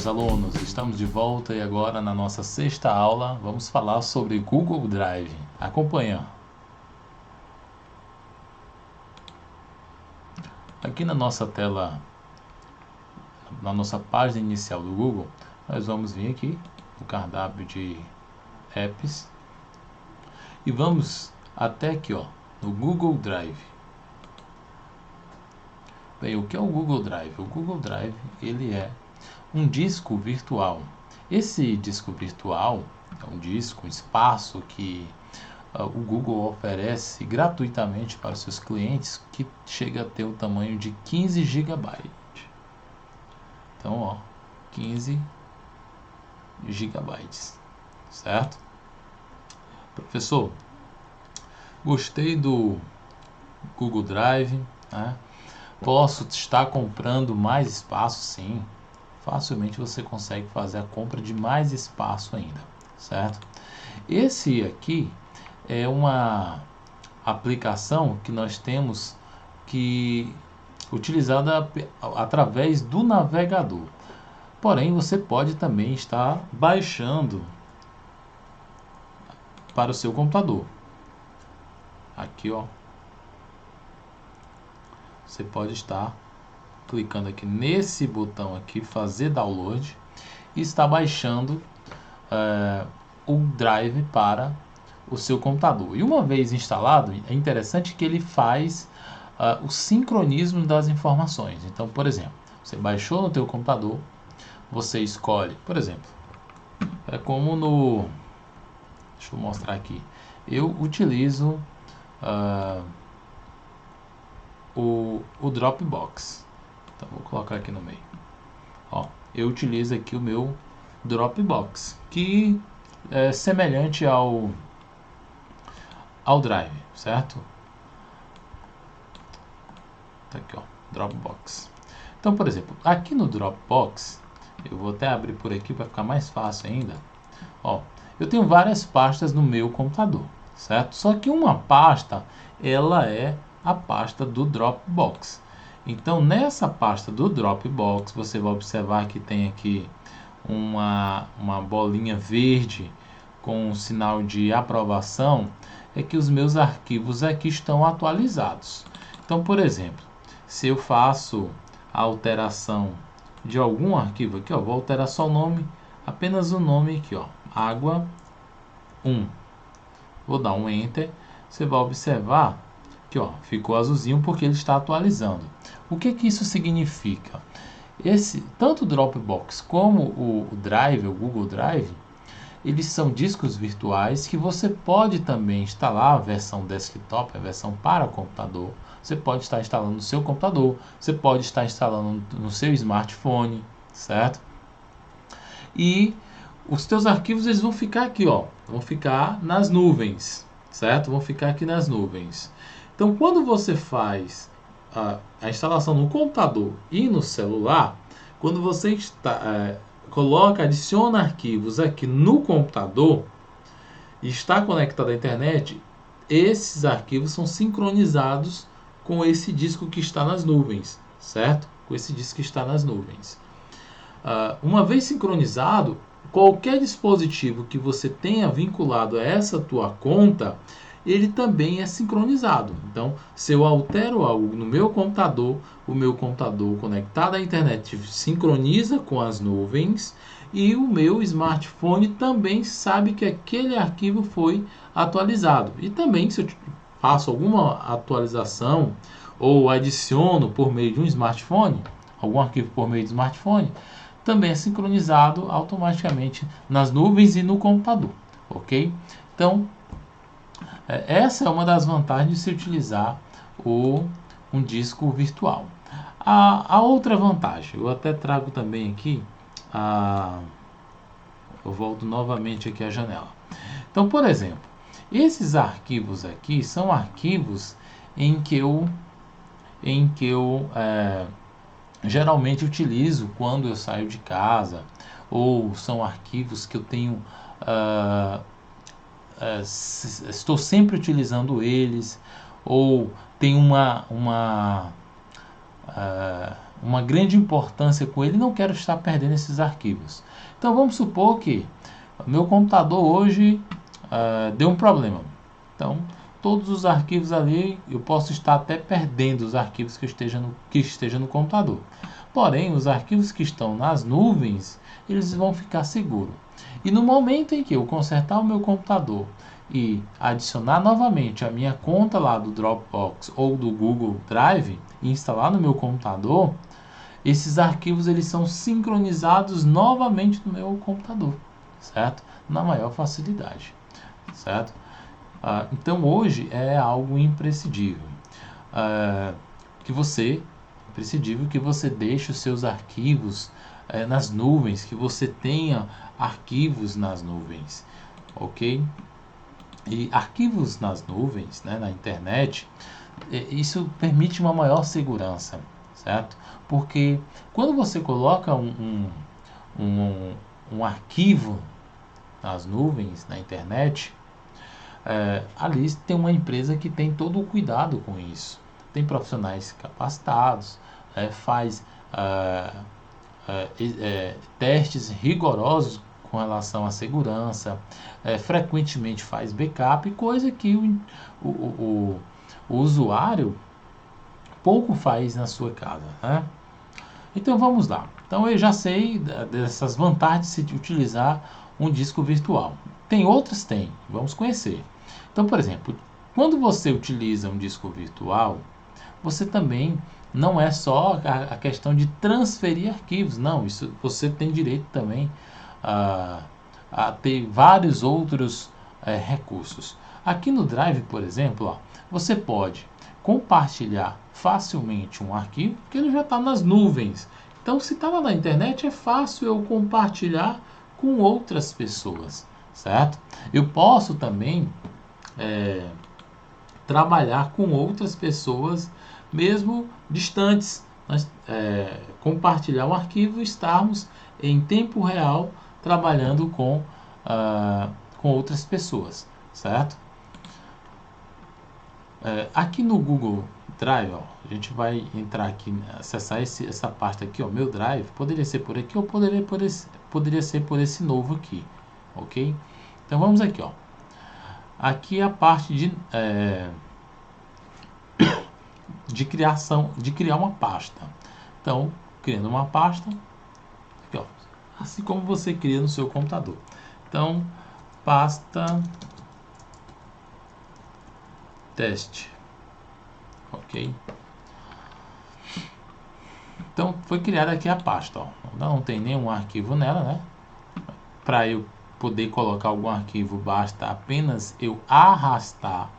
meus alunos, estamos de volta e agora na nossa sexta aula vamos falar sobre Google Drive. Acompanha. Aqui na nossa tela, na nossa página inicial do Google, nós vamos vir aqui no cardápio de apps e vamos até aqui, ó, no Google Drive. Bem, o que é o Google Drive? O Google Drive, ele é um disco virtual. Esse disco virtual é um disco, um espaço que o Google oferece gratuitamente para os seus clientes, que chega a ter o tamanho de 15 GB. Então, ó, 15 GB, certo? Professor, gostei do Google Drive, né? Posso estar comprando mais espaço? Sim, facilmente você consegue fazer a compra de mais espaço ainda, certo? Esse aqui é uma aplicação que nós temos que utilizada através do navegador. Porém, você pode também estar baixando para o seu computador. Aqui, ó, você pode estar clicando aqui nesse botão aqui, fazer download, e está baixando o Drive para o seu computador. E uma vez instalado, é interessante que ele faz o sincronismo das informações. Então, por exemplo, você baixou no teu computador, você escolhe, por exemplo, é como no... Deixa eu mostrar aqui. Eu utilizo o Dropbox. Então, vou colocar aqui no meio. Ó, eu utilizo aqui o meu Dropbox, que é semelhante ao Drive, certo? Tá aqui, ó, Dropbox. Então, por exemplo, aqui no Dropbox, eu vou até abrir por aqui para ficar mais fácil ainda. Ó, eu tenho várias pastas no meu computador, certo? Só que uma pasta, ela é a pasta do Dropbox. Então, nessa pasta do Dropbox, você vai observar que tem aqui uma bolinha verde com um sinal de aprovação, é que os meus arquivos aqui estão atualizados. Então, por exemplo, se eu faço a alteração de algum arquivo aqui, ó, vou alterar só o nome, apenas o nome aqui, ó, água 1. Vou dar um Enter, você vai observar que, ó, ficou azulzinho porque ele está atualizando. O que que isso significa? Tanto o Dropbox como o Drive, o Google Drive, eles são discos virtuais que você pode também instalar a versão desktop, a versão para computador. Você pode estar instalando no seu computador, você pode estar instalando no seu smartphone, certo? E os teus arquivos, eles vão ficar aqui, ó, vão ficar nas nuvens, certo? Vão ficar aqui nas nuvens. Então, quando você faz a instalação no computador e no celular, quando você adiciona arquivos aqui no computador e está conectado à internet, esses arquivos são sincronizados com esse disco que está nas nuvens, certo? Com esse disco que está nas nuvens. Uma vez sincronizado, qualquer dispositivo que você tenha vinculado a essa tua conta, ele também é sincronizado. Então, se eu altero algo no meu computador, o meu computador conectado à internet sincroniza com as nuvens e o meu smartphone também sabe que aquele arquivo foi atualizado. E também, se eu faço alguma atualização ou adiciono por meio de um smartphone, algum arquivo por meio de smartphone, também é sincronizado automaticamente nas nuvens e no computador, ok? Então, essa é uma das vantagens de se utilizar um disco virtual. A outra vantagem, eu até trago também aqui, eu volto novamente aqui à janela. Então, por exemplo, esses arquivos aqui são arquivos em que eu geralmente utilizo quando eu saio de casa, ou são arquivos que eu tenho estou sempre utilizando eles, ou tem uma grande importância com ele e não quero estar perdendo esses arquivos. Então vamos supor que meu computador hoje deu um problema. Então todos os arquivos ali eu posso estar até perdendo os arquivos que esteja no computador. Porém, os arquivos que estão nas nuvens, eles vão ficar seguros. E no momento em que eu consertar o meu computador e adicionar novamente a minha conta lá do Dropbox ou do Google Drive e instalar no meu computador, esses arquivos eles são sincronizados novamente no meu computador, certo? Na maior facilidade, certo? Então hoje é algo imprescindível que você deixe os seus arquivos nas nuvens, que você tenha arquivos nas nuvens, ok? E arquivos nas nuvens, né, na internet, isso permite uma maior segurança, certo? Porque quando você coloca um arquivo nas nuvens, na internet, ali tem uma empresa que tem todo o cuidado com isso. Tem profissionais capacitados, faz testes rigorosos com relação à segurança, frequentemente faz backup, coisa que o usuário pouco faz na sua casa, né? Então vamos lá. Então eu já sei dessas vantagens de utilizar um disco virtual. Tem outras? Tem. Vamos conhecer. Então, por exemplo, quando você utiliza um disco virtual, você também não é só a questão de transferir arquivos. Não, isso você tem direito também a ter vários outros recursos. Aqui no Drive, por exemplo, ó, você pode compartilhar facilmente um arquivo, porque ele já está nas nuvens. Então, se está lá na internet, é fácil eu compartilhar com outras pessoas, certo? Eu posso também trabalhar com outras pessoas, mesmo distantes. Nós, compartilhar um arquivo e estarmos em tempo real trabalhando com outras pessoas, certo? Aqui no Google Drive, ó, a gente vai entrar aqui, acessar essa pasta aqui, ó, meu Drive. Poderia ser por aqui ou poderia ser por esse novo aqui, ok? Então vamos aqui, ó. Aqui é a parte de criar uma pasta. Então, criando uma pasta, aqui, ó, assim como você cria no seu computador. Então, pasta teste, ok? Então, foi criada aqui a pasta, ó. Não tem nenhum arquivo nela, né? Para eu poder colocar algum arquivo, basta apenas eu arrastar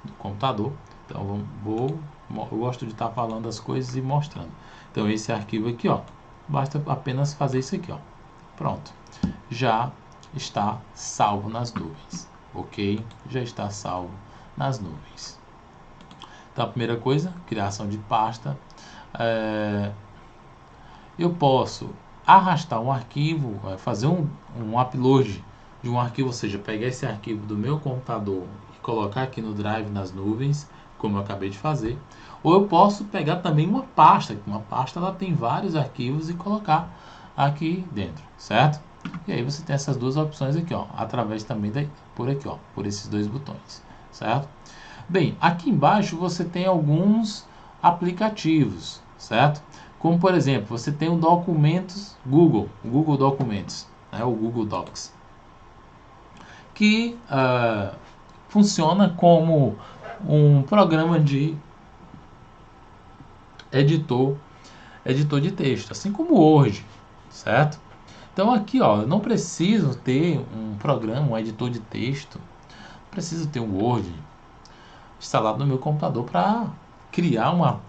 do computador. Então, eu gosto de estar falando as coisas e mostrando. Então, esse arquivo aqui, ó, basta apenas fazer isso aqui, ó. Pronto. Já está salvo nas nuvens, ok? Já está salvo nas nuvens. Então, a primeira coisa, criação de pasta. Eu posso arrastar um arquivo, fazer um upload de um arquivo, ou seja, pegar esse arquivo do meu computador e colocar aqui no Drive nas nuvens, como eu acabei de fazer. Ou eu posso pegar também uma pasta ela tem vários arquivos e colocar aqui dentro, certo? E aí você tem essas duas opções aqui, ó, através também por aqui, ó, por esses dois botões, certo? Bem, aqui embaixo você tem alguns aplicativos, certo? Como por exemplo, você tem o Documentos o Google Documentos, né, o Google Docs, que funciona como um programa de editor de texto, assim como o Word, certo? Então aqui, ó, eu não preciso ter um programa, um editor de texto, preciso ter um Word instalado no meu computador para criar uma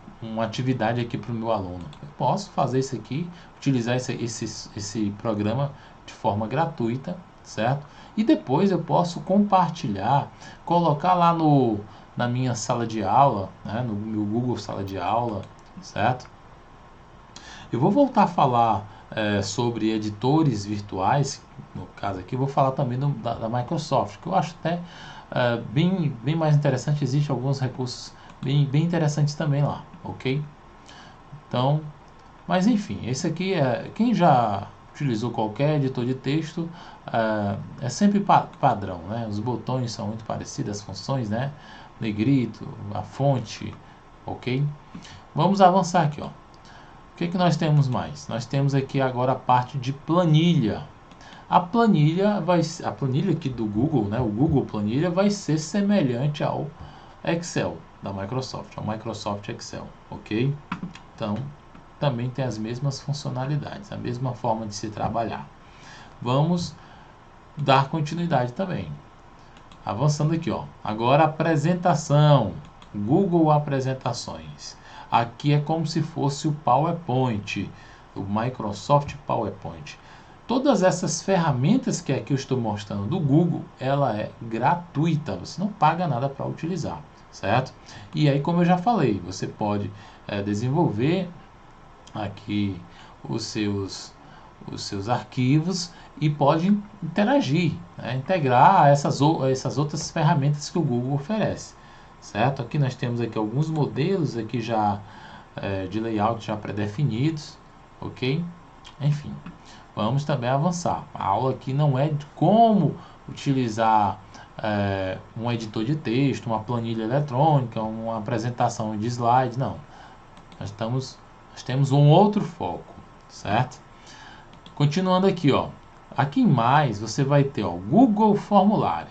atividade aqui para o meu aluno. Eu posso fazer isso aqui, utilizar esse programa de forma gratuita, certo? E depois eu posso compartilhar, colocar lá na minha sala de aula, né, no meu Google Sala de Aula, certo? Eu vou voltar a falar sobre editores virtuais, no caso aqui, vou falar também da Microsoft, que eu acho até bem mais interessante. Existem alguns recursos bem interessantes também lá, ok? Então, Mas enfim, esse aqui quem já utilizou qualquer editor de texto, é sempre padrão, né? Os botões são muito parecidos, as funções, né? Negrito, a fonte, ok? Vamos avançar aqui, ó. O que nós temos mais? Nós temos aqui agora a parte de planilha. A planilha aqui do Google, né? O Google Planilha vai ser semelhante ao Excel da Microsoft, ao Microsoft Excel, ok? Então, também tem as mesmas funcionalidades, a mesma forma de se trabalhar. Vamos dar continuidade também. Avançando aqui, ó. Agora apresentação, Google Apresentações. Aqui é como se fosse o PowerPoint, o Microsoft PowerPoint. Todas essas ferramentas que aqui eu estou mostrando do Google, ela é gratuita, você não paga nada para utilizar, certo? E aí, como eu já falei, você pode desenvolver aqui os seus arquivos e pode interagir, né? Integrar essas outras ferramentas que o Google oferece, certo? Aqui nós temos aqui alguns modelos aqui já de layout já pré-definidos, ok? Enfim, vamos também avançar. A aula aqui não é de como utilizar um editor de texto, uma planilha eletrônica, uma apresentação de slides, não. Nós temos um outro foco, certo? Continuando aqui, ó. Aqui em mais você vai ter, ó, Google Formulário,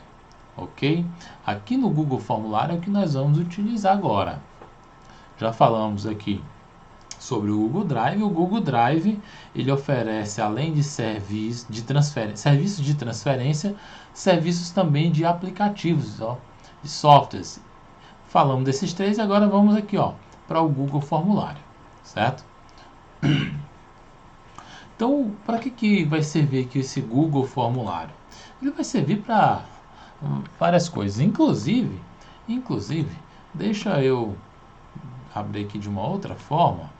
ok? Aqui no Google Formulário é o que nós vamos utilizar agora. Já falamos aqui sobre o Google Drive. O Google Drive ele oferece, além de serviços de transferência, serviços também de aplicativos, ó, de softwares. Falamos desses três, agora vamos aqui, ó, para o Google Formulário, certo? Então, para que vai servir aqui esse Google Formulário? Ele vai servir para várias coisas, inclusive, deixa eu abrir aqui de uma outra forma.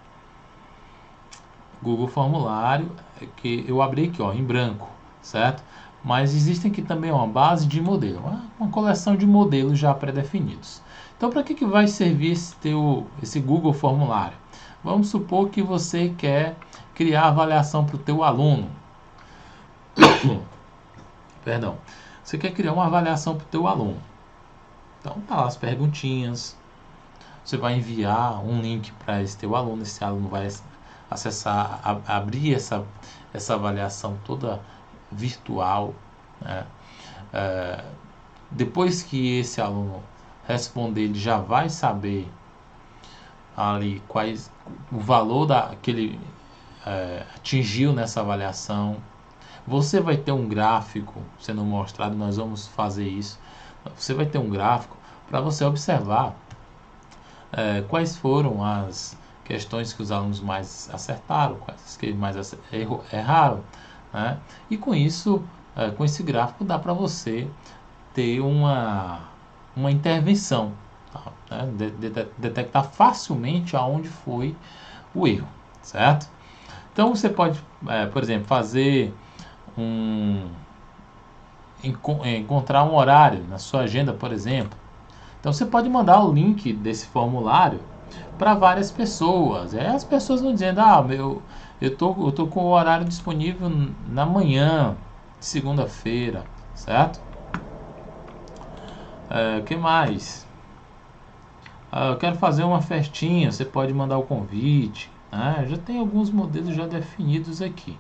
Google Formulário, que eu abri aqui, ó, em branco, certo? Mas existem aqui também uma base de modelo, uma coleção de modelos já pré-definidos. Então, para que vai servir esse Google Formulário? Vamos supor que você quer criar avaliação para o teu aluno. Perdão. Você quer criar uma avaliação para o teu aluno. Então, tá lá as perguntinhas. Você vai enviar um link para esse teu aluno. Esse aluno vai acessar, abrir essa avaliação toda virtual, né? Depois que esse aluno responder, ele já vai saber ali o valor que ele atingiu nessa avaliação. Você vai ter um gráfico sendo mostrado, nós vamos fazer isso. Você vai ter um gráfico para você observar quais foram as questões que os alunos mais acertaram, quais que mais erraram, né? E com isso, com esse gráfico, dá para você ter uma intervenção, tá? Detectar facilmente aonde foi o erro, certo? Então você pode, por exemplo, fazer encontrar um horário na sua agenda, por exemplo. Então você pode mandar o link desse formulário para várias pessoas. Aí as pessoas vão dizendo, eu tô com o horário disponível na manhã, segunda-feira, certo? O que mais? Eu quero fazer uma festinha, você pode mandar o convite. Já tem alguns modelos já definidos aqui,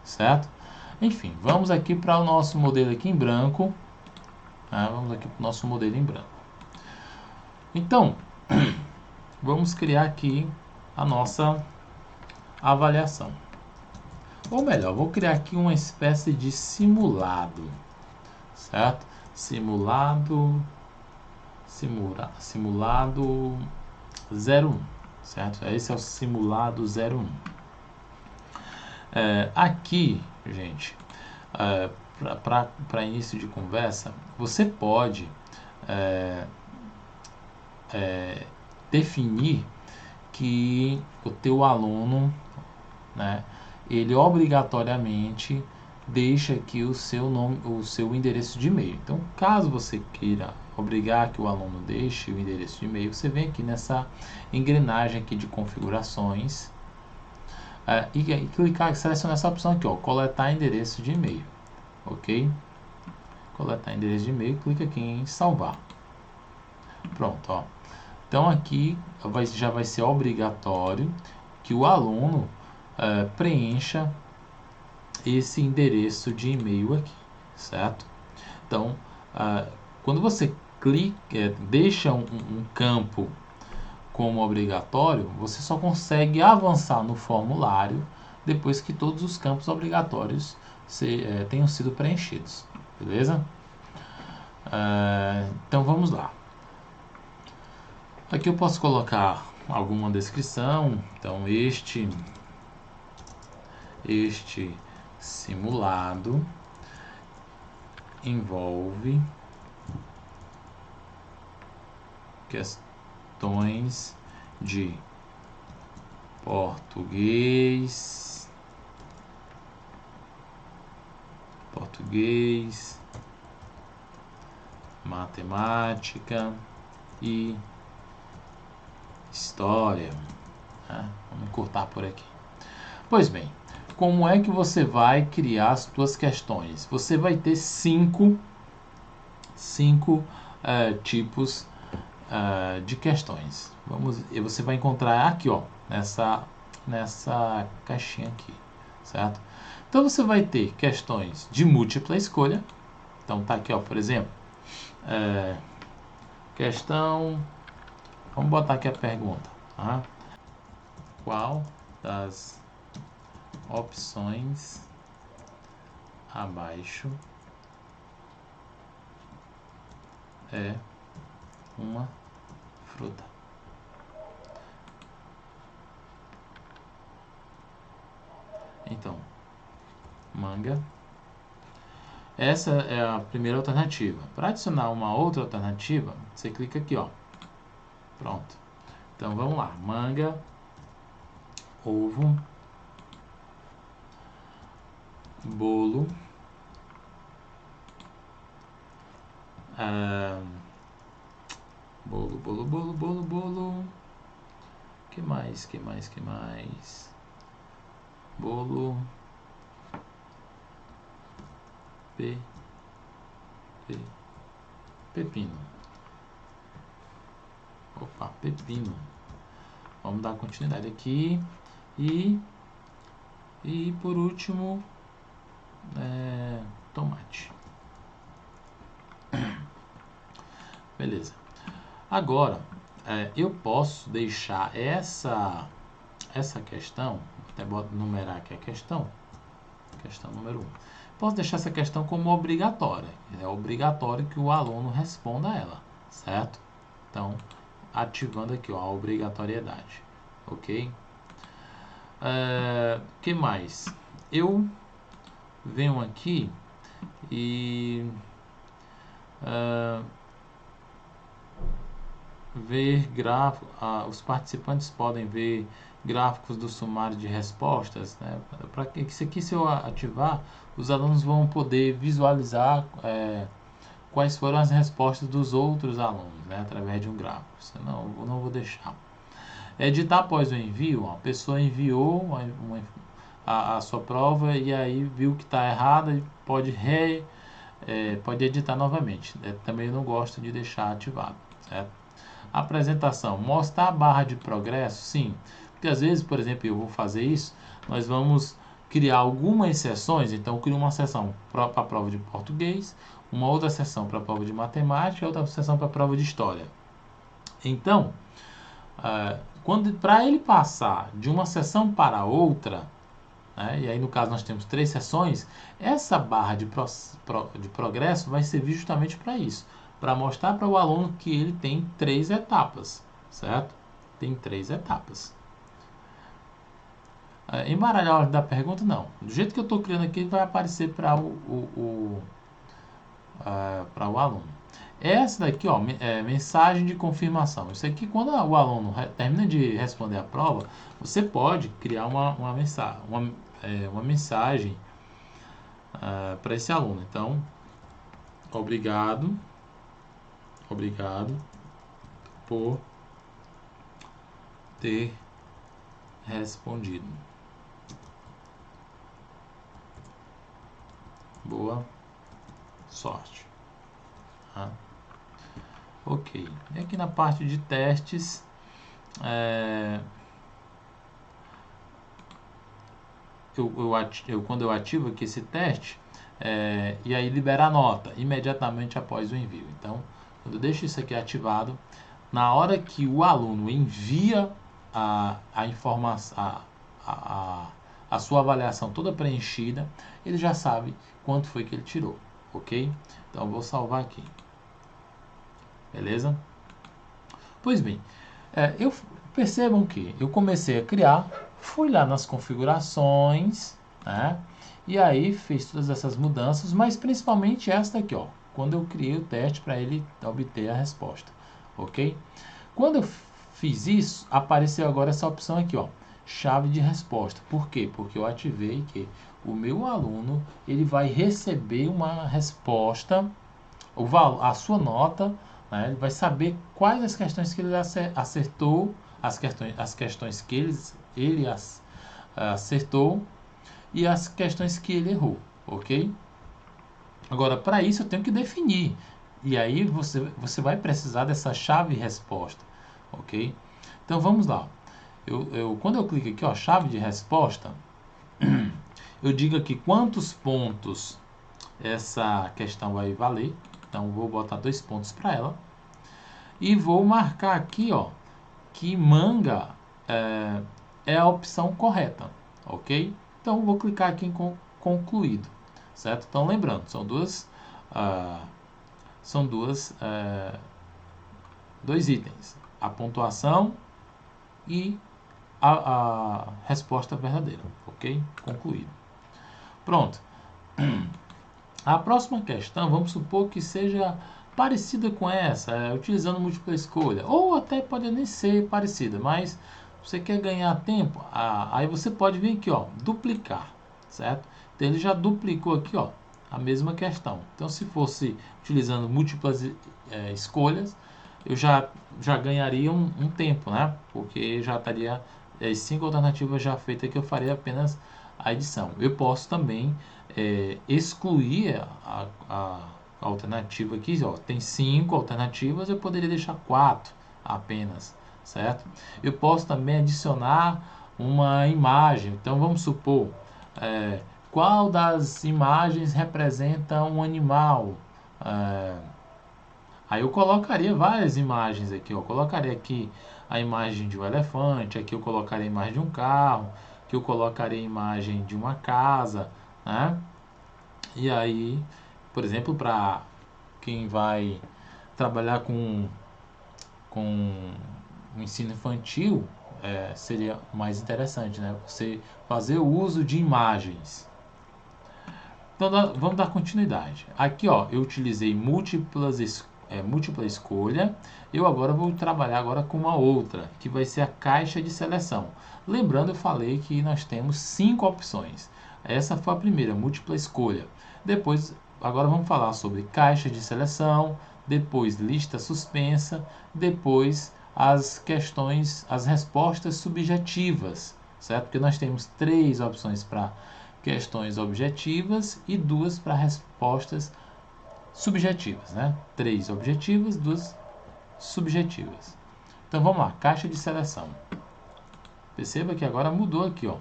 certo? Enfim, vamos aqui para o nosso modelo aqui em branco. Vamos aqui para o nosso modelo em branco. Então, vamos criar aqui a nossa avaliação. Ou melhor, vou criar aqui uma espécie de simulado, certo? Simulado 01, certo? Esse é o simulado 01. Aqui, gente, para início de conversa, você pode definir que o teu aluno, né, ele obrigatoriamente deixa aqui o seu nome, o seu endereço de e-mail. Então, caso você queira obrigar que o aluno deixe o endereço de e-mail, você vem aqui nessa engrenagem aqui de configurações. e clicar, selecionar essa opção aqui, ó, coletar endereço de e-mail, ok? Coletar endereço de e-mail, clica aqui em salvar. Pronto, ó. Então aqui já vai ser obrigatório que o aluno preencha esse endereço de e-mail aqui, certo? Então, quando você deixa um campo como obrigatório, você só consegue avançar no formulário depois que todos os campos obrigatórios tenham sido preenchidos, beleza? Então vamos lá. Aqui eu posso colocar alguma descrição. Então este simulado envolve questões de português, matemática e história. Vamos cortar por aqui. Pois bem, como é que você vai criar as suas questões? Você vai ter cinco tipos de questões. Você vai encontrar aqui, ó, nessa caixinha aqui, certo? Então você vai ter questões de múltipla escolha. Então tá aqui, ó, por exemplo, questão. Vamos botar aqui a pergunta. Qual das opções abaixo é uma fruta? Então, manga. Essa é a primeira alternativa. Para adicionar uma outra alternativa, você clica aqui, ó. Pronto. Então vamos lá. Manga, ovo, bolo, bolo. Que mais? Bolo, pepino. Opa, pepino. Vamos dar continuidade aqui. E por último, tomate. Beleza. Agora, eu posso deixar essa questão, até numerar aqui a questão número 1. Posso deixar essa questão como obrigatória. É obrigatório que o aluno responda a ela, certo? Então, ativando aqui, ó, a obrigatoriedade, ok? Que mais? Eu venho aqui e ver gráficos. Os participantes podem ver gráficos do sumário de respostas, né? Para que isso aqui, se eu ativar, os alunos vão poder visualizar quais foram as respostas dos outros alunos, né? Através de um gráfico. Senão, eu não vou deixar. Editar após o envio, a pessoa enviou a sua prova e aí viu que está errada e pode editar novamente. Também não gosto de deixar ativado, certo? Apresentação, mostrar a barra de progresso, sim, porque às vezes, por exemplo, eu vou fazer isso, nós vamos criar algumas sessões, então eu crio uma sessão para a prova de português, uma outra sessão para a prova de matemática e outra sessão para a prova de história. Então, para ele passar de uma sessão para outra, né, e aí no caso nós temos 3 sessões, essa barra de progresso vai servir justamente para isso, para mostrar para o aluno que ele tem 3 etapas, certo? Tem 3 etapas. Embaralhar a ordem da pergunta, não. Do jeito que eu estou criando aqui, vai aparecer para o aluno. Essa daqui, ó, mensagem de confirmação. Isso aqui, quando o aluno termina de responder a prova, você pode criar uma mensagem para esse aluno. Então, obrigado por ter respondido. Boa sorte. Tá? Ok. E aqui na parte de testes, quando eu ativo aqui esse teste, e aí libera a nota imediatamente após o envio. Então, quando eu deixo isso aqui ativado, na hora que o aluno envia a informação, a sua avaliação toda preenchida, ele já sabe quanto foi que ele tirou, ok? Então, eu vou salvar aqui. Beleza? Pois bem, percebam que eu comecei a criar, fui lá nas configurações, né? E aí fiz todas essas mudanças, mas principalmente esta aqui, ó, quando eu criei o teste para ele obter a resposta, ok? Quando eu fiz isso, apareceu agora essa opção aqui, ó, chave de resposta. Por quê? Porque eu ativei que o meu aluno ele vai receber uma resposta, a sua nota, né? Ele vai saber quais as questões que ele acertou, as questões que ele acertou e as questões que ele errou, ok? Agora, para isso eu tenho que definir. E aí você vai precisar dessa chave resposta, ok? Então vamos lá. Quando eu clico aqui, ó, chave de resposta, eu digo aqui quantos pontos essa questão vai valer. Então vou botar 2 pontos para ela. E vou marcar aqui, ó, que manga é a opção correta, ok? Então vou clicar aqui em concluído, certo? Então lembrando, são dois itens, a pontuação e a resposta verdadeira, ok? Concluído. Pronto. A próxima questão, vamos supor que seja parecida com essa, utilizando múltipla escolha, ou até pode nem ser parecida, mas você quer ganhar tempo, aí você pode vir aqui, ó, duplicar, certo? Então ele já duplicou aqui, ó, a mesma questão. Então se fosse utilizando múltiplas escolhas, eu já ganharia um tempo, né? Porque já estaria as 5 alternativas já feitas que eu faria apenas a edição. Eu posso também excluir a alternativa aqui, ó, tem 5 alternativas, eu poderia deixar 4 apenas, certo? Eu posso também adicionar uma imagem. Então vamos supor, qual das imagens representa um animal? Aí eu colocaria várias imagens aqui, ó. Eu colocaria aqui a imagem de um elefante, aqui eu colocaria a imagem de um carro, aqui eu colocaria a imagem de uma casa, né? E aí, por exemplo, para quem vai trabalhar com o ensino infantil, seria mais interessante, né? Você fazer o uso de imagens. Então, vamos dar continuidade. Aqui, ó, eu utilizei múltipla escolha. Eu agora vou trabalhar agora com uma outra, que vai ser a caixa de seleção. Lembrando, eu falei que nós temos 5 opções. Essa foi a primeira, múltipla escolha. Depois, agora vamos falar sobre caixa de seleção, depois lista suspensa, depois as respostas subjetivas, certo? Porque nós temos 3 opções para questões objetivas e 2 para respostas subjetivas, né? 3 objetivas, 2 subjetivas. Então vamos lá, caixa de seleção. Perceba que agora mudou aqui, ó.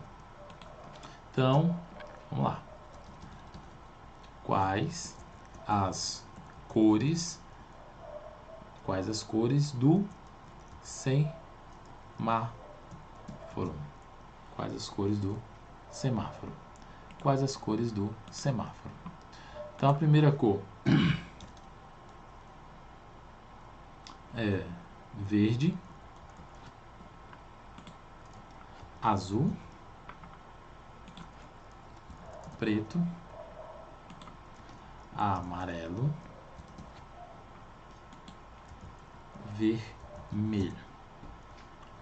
Então, vamos lá. Quais as cores do semáforo? Quais as cores do semáforo? Quais as cores do semáforo? Então a primeira cor é verde, azul, preto, amarelo, vermelho.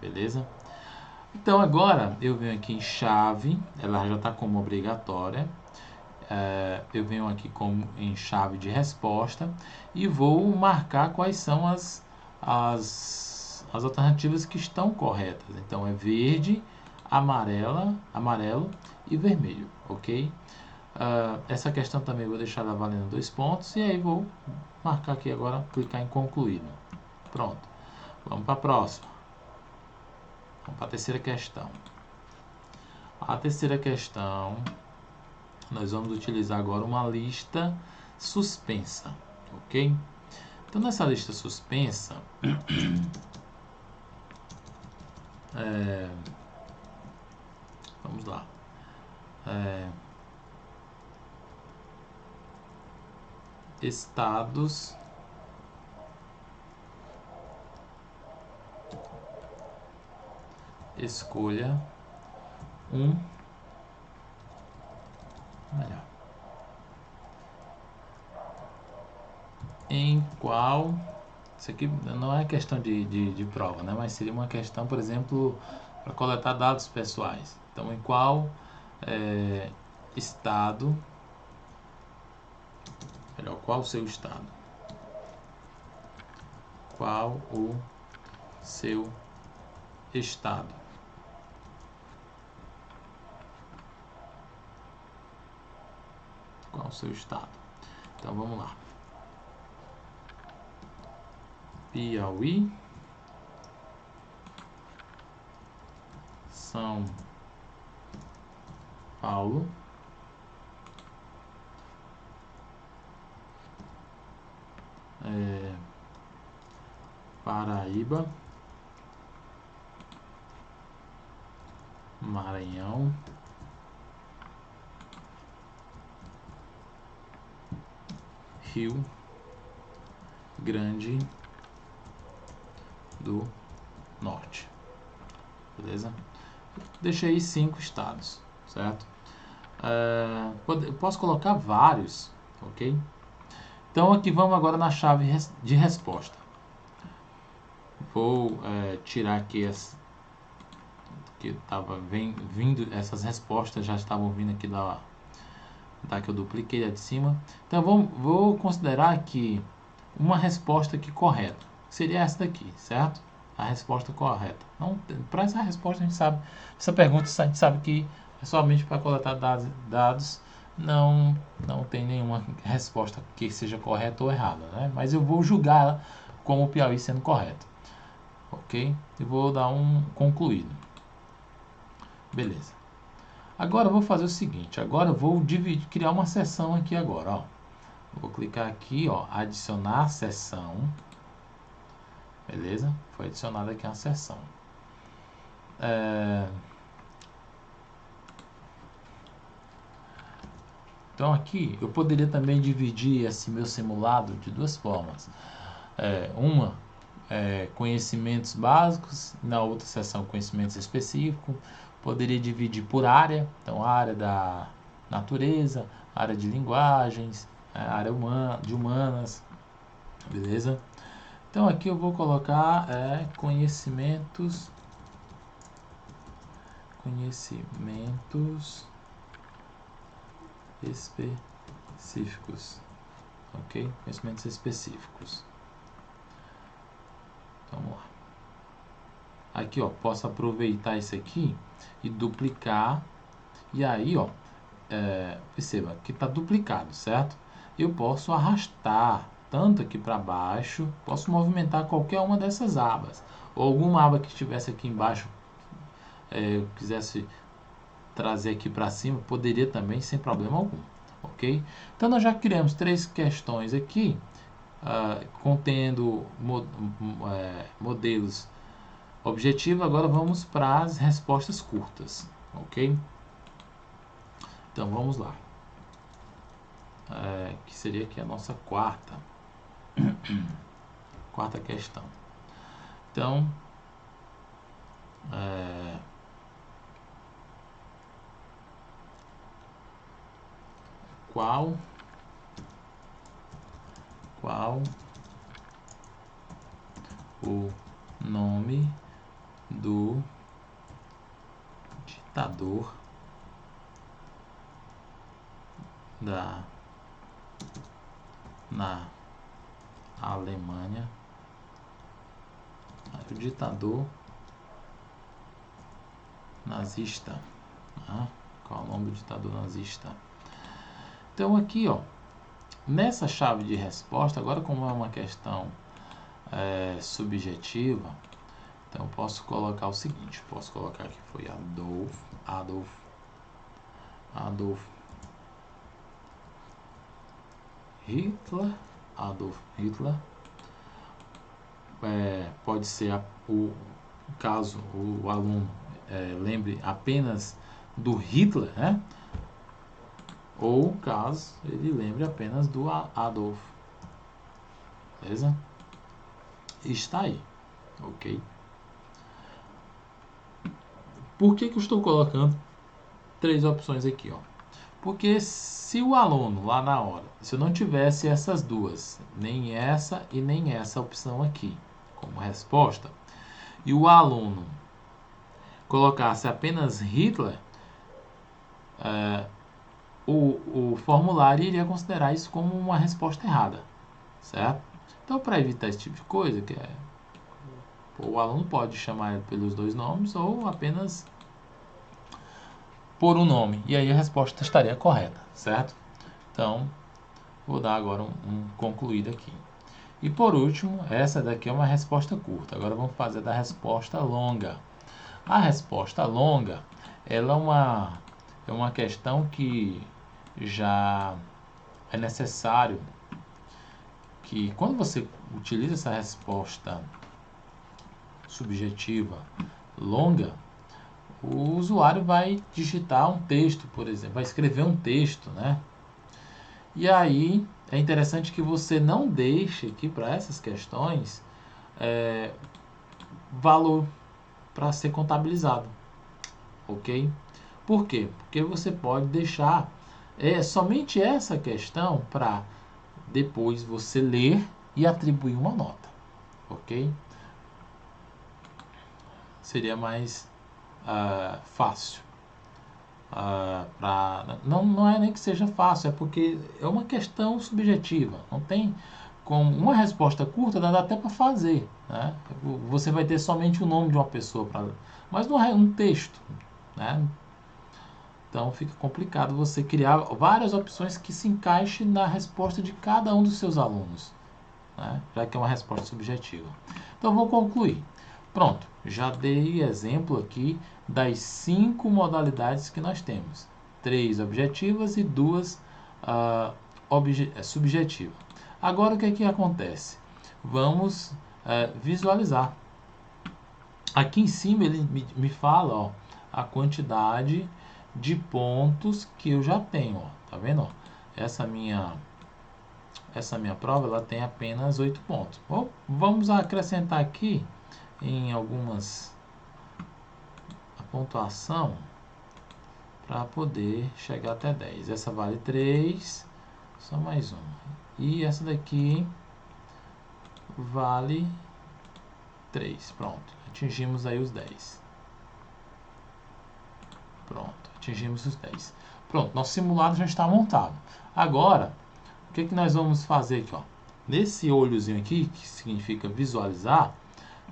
Beleza? Então agora eu venho aqui em chave, ela já está como obrigatória. Eu venho aqui em chave de resposta e vou marcar quais são as alternativas que estão corretas. Então é verde, amarelo e vermelho, ok? Essa questão também vou deixar ela valendo 2 pontos. E aí vou marcar aqui agora, clicar em concluir. Pronto. Vamos para a próxima. Vamos para a terceira questão. A terceira questão, nós vamos utilizar agora uma lista suspensa, ok? Então, nessa lista suspensa, vamos lá. Estados escolha um melhor. Em qual, isso aqui não é questão de prova, né? Mas seria uma questão, por exemplo, para coletar dados pessoais. Então, em qual estado, melhor, qual o seu estado? Qual o seu estado? Qual o seu estado? Então, vamos lá. Piauí, São Paulo, Paraíba, Maranhão, Rio Grande do Norte. Beleza? Deixei 5 estados, certo? Posso colocar vários, ok? Então aqui vamos agora na chave de resposta. Vou tirar aqui que estava vindo, essas respostas já estavam vindo aqui da que eu dupliquei a de cima. Então vou considerar aqui uma resposta aqui correta. Seria essa daqui, certo? A resposta correta. Para essa resposta a gente sabe, essa pergunta a gente sabe que é somente para coletar dados, não tem nenhuma resposta que seja correta ou errada, né? Mas eu vou julgar como o Piauí sendo correto, ok? E vou dar um concluído. Beleza. Agora eu vou fazer o seguinte, agora eu vou criar uma seção aqui agora, ó. Vou clicar aqui, ó, adicionar seção. Beleza? Foi adicionada aqui uma seção. Então aqui eu poderia também dividir esse meu simulado de duas formas. Uma conhecimentos básicos, na outra seção conhecimentos específicos. Poderia dividir por área, então área da natureza, área de linguagens, área de humanas, beleza? Então aqui eu vou colocar conhecimentos específicos, ok? Conhecimentos específicos. Então, vamos lá. Aqui, ó, posso aproveitar isso aqui e duplicar. E aí, ó, perceba que está duplicado, certo? Eu posso arrastar tanto aqui para baixo, posso movimentar qualquer uma dessas abas. Ou alguma aba que estivesse aqui embaixo, eu quisesse trazer aqui para cima, poderia também, sem problema algum, ok? Então, nós já criamos 3 questões aqui, contendo modelos objetivos. Agora vamos para as respostas curtas, ok? Então vamos lá, que seria aqui a nossa quarta questão. Então, qual o nome do ditador na Alemanha? O ditador nazista. Qual é o nome do ditador nazista? Então aqui, ó, nessa chave de resposta, agora como é uma questão subjetiva, então eu posso colocar o seguinte, posso colocar que foi Adolf Hitler, pode ser caso o aluno lembre apenas do Hitler, né? Ou caso ele lembre apenas do Adolf. Beleza? Está aí, ok? Por que eu estou colocando 3 opções aqui, ó? Porque se o aluno lá na hora, se eu não tivesse essas duas, nem essa e nem essa opção aqui como resposta, e o aluno colocasse apenas Hitler, o formulário iria considerar isso como uma resposta errada, certo? Então, para evitar esse tipo de coisa, o aluno pode chamar pelos 2 nomes ou apenas por um nome, e aí a resposta estaria correta, certo? Então, vou dar agora um concluído aqui. E por último, essa daqui é uma resposta curta. Agora vamos fazer da resposta longa. A resposta longa, ela é uma questão que já é necessário que quando você utiliza essa resposta subjetiva longa, o usuário vai digitar um texto, por exemplo, vai escrever um texto, né? E aí é interessante que você não deixe aqui para essas questões valor para ser contabilizado, ok? Por quê? Porque você pode deixar somente essa questão para depois você ler e atribuir uma nota, ok? Seria mais fácil. Não é nem que seja fácil, é porque é uma questão subjetiva. Não tem como uma resposta curta, dá até para fazer, né? Você vai ter somente o nome de uma pessoa mas não é um texto, né? Então fica complicado você criar várias opções que se encaixem na resposta de cada um dos seus alunos, né? Já que é uma resposta subjetiva. Então vou concluir. Pronto, já dei exemplo aqui das 5 modalidades que nós temos. 3 objetivas e 2 subjetivas. Agora o que é que acontece? Vamos visualizar. Aqui em cima ele me fala, ó, a quantidade de pontos que eu já tenho, ó. Tá vendo? Ó? Essa minha prova ela tem apenas 8 pontos. Bom, vamos acrescentar aqui em algumas a pontuação para poder chegar até 10. Essa vale 3, só mais uma. E essa daqui vale 3. Pronto, atingimos aí os 10. Pronto, atingimos os 10. Pronto, nosso simulado já está montado. Agora, o que nós vamos fazer aqui? Ó? Nesse olhozinho aqui, que significa visualizar,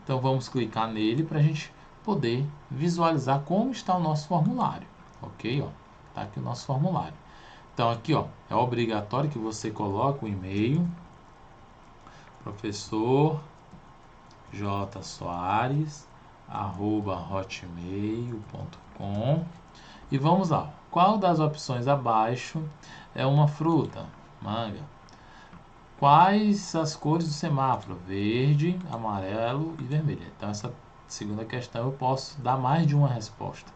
então vamos clicar nele para a gente poder visualizar como está o nosso formulário. Ok? Está aqui o nosso formulário. Então aqui ó, é obrigatório que você coloque o e-mail professorjsoares@hotmail.com e vamos lá. Qual das opções abaixo é uma fruta? Manga. Quais as cores do semáforo? Verde, amarelo e vermelho. Então essa segunda questão eu posso dar mais de uma resposta.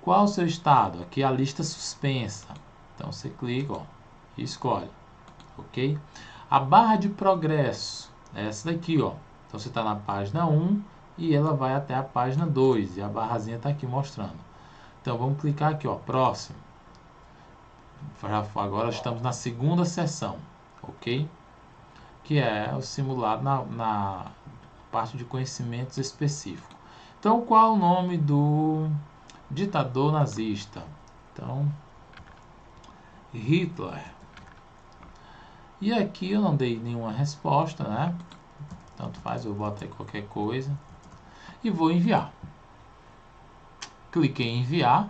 Qual o seu estado? Aqui é a lista suspensa. Então você clica, ó, e escolhe, ok? A barra de progresso é essa daqui, ó. Então você está na página 1 e ela vai até a página 2 e a barrazinha está aqui mostrando. Então vamos clicar aqui, ó, próximo. Agora estamos na segunda seção, ok? Que é o simulado na parte de conhecimentos específicos. Então qual o nome do ditador nazista? Então Hitler. E aqui eu não dei nenhuma resposta, né? Tanto faz, eu boto aí qualquer coisa. E vou enviar. Cliquei em enviar,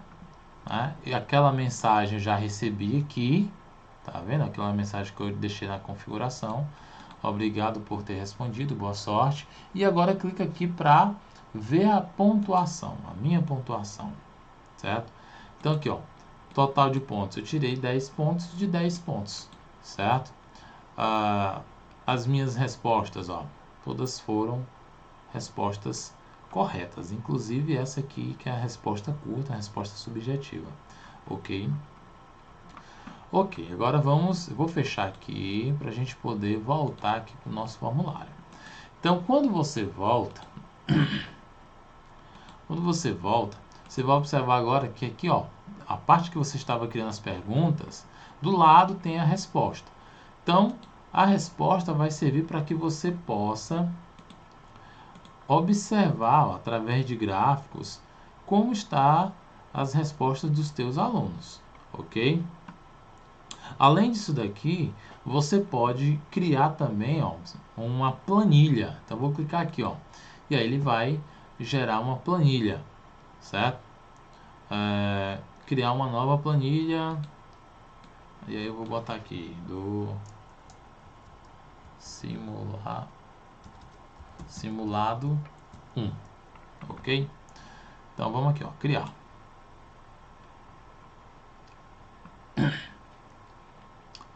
né? E aquela mensagem eu já recebi aqui, Tá vendo? Aquela mensagem que eu deixei na configuração. Obrigado por ter respondido, boa sorte. E agora clica aqui para ver a pontuação, a minha pontuação, certo? Então aqui, ó, total de pontos, eu tirei 10 pontos de 10 pontos, certo? As minhas respostas, ó, todas foram respostas corretas, inclusive essa aqui que é a resposta curta, a resposta subjetiva, ok? Ok, agora eu vou fechar aqui para a gente poder voltar aqui para o nosso formulário. Então, quando você volta, você vai observar agora que aqui, ó, a parte que você estava criando as perguntas, do lado tem a resposta. Então, a resposta vai servir para que você possa observar, ó, através de gráficos, como está as respostas dos teus alunos, ok? Além disso daqui, você pode criar também, ó, uma planilha. Então, vou clicar aqui, ó, e aí ele vai gerar uma planilha, certo? Criar uma nova planilha, e aí eu vou botar aqui do simulado 1, ok? Então, vamos aqui, ó, criar.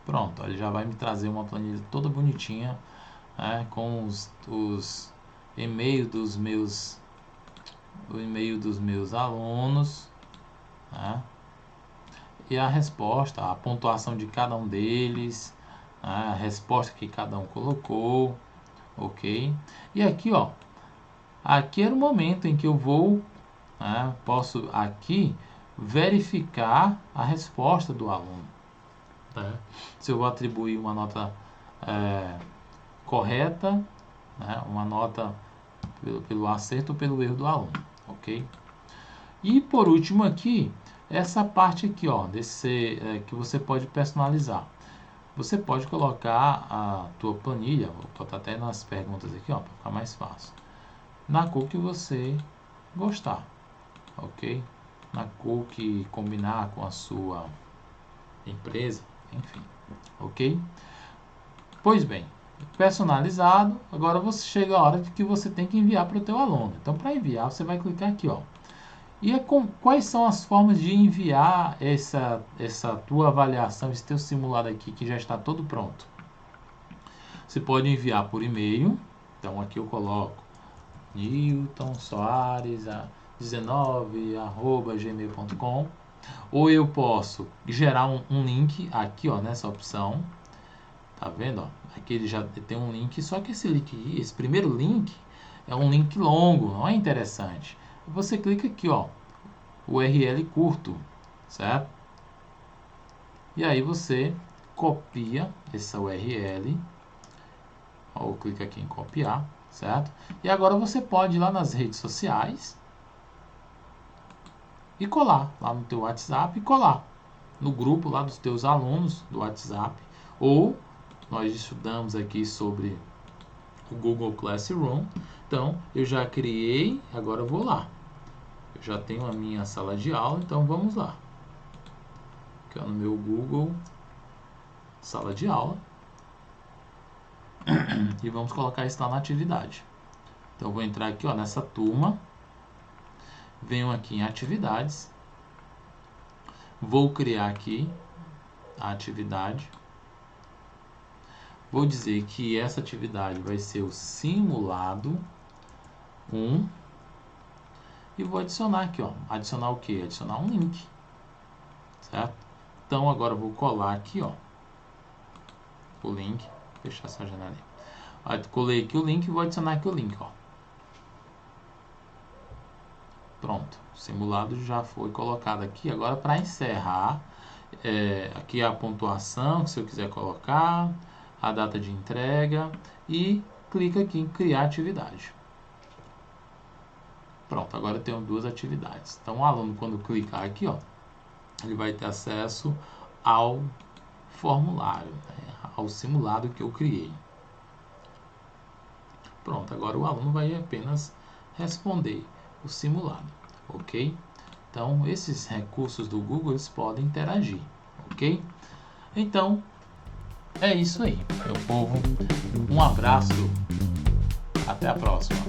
Pronto, ele já vai me trazer uma planilha toda bonitinha, né, com os e-mails dos meus alunos, né, e a resposta, a pontuação de cada um deles, né, a resposta que cada um colocou, ok? E aqui, ó, aqui era o momento em que eu vou, né, posso aqui verificar a resposta do aluno, né? Se eu vou atribuir uma nota correta, né, uma nota pelo acerto ou pelo erro do aluno, ok? E por último aqui, essa parte aqui, ó, que você pode personalizar. Você pode colocar a tua planilha, vou botar até nas perguntas aqui, ó, para ficar mais fácil, na cor que você gostar, ok? Na cor que combinar com a sua empresa, enfim, ok? Pois bem, personalizado, agora você chega a hora de que você tem que enviar para o teu aluno. Então, para enviar, você vai clicar aqui, ó. E quais são as formas de enviar essa tua avaliação, esse teu simulado aqui que já está todo pronto? Você pode enviar por e-mail. Então, aqui eu coloco Newton Soares 19@gmail.com. Ou eu posso gerar um link aqui, ó, nessa opção. Tá vendo? Ó? Aqui ele já tem um link, só que esse link, esse primeiro link é um link longo, não é interessante. Você clica aqui, ó, URL curto, certo? E aí você copia essa URL, ou clica aqui em copiar, certo? E agora você pode ir lá nas redes sociais e colar lá no teu WhatsApp e colar no grupo lá dos teus alunos do WhatsApp, ou nós estudamos aqui sobre o Google Classroom. Então, eu já criei, agora eu vou lá. Eu já tenho a minha sala de aula, então vamos lá. Aqui no meu Google Sala de Aula. E vamos colocar isso lá na atividade. Então, eu vou entrar aqui, ó, nessa turma. Venho aqui em atividades. Vou criar aqui a atividade. Vou dizer que essa atividade vai ser o simulado 1. E vou adicionar aqui, ó. Adicionar o quê? Adicionar um link. Certo? Então, agora eu vou colar aqui, ó, o link. Fechar essa janela aí. Colei aqui o link e vou adicionar aqui o link, ó. Pronto. O simulado já foi colocado aqui. Agora, para encerrar, aqui a pontuação, se eu quiser colocar, a data de entrega e clica aqui em criar atividade. Pronto, agora eu tenho duas atividades. Então, o aluno, quando clicar aqui, ó, ele vai ter acesso ao formulário, né, ao simulado que eu criei. Pronto, agora o aluno vai apenas responder o simulado, ok? Então, esses recursos do Google, eles podem interagir, ok? Então, é isso aí, meu povo. Um abraço. Até a próxima.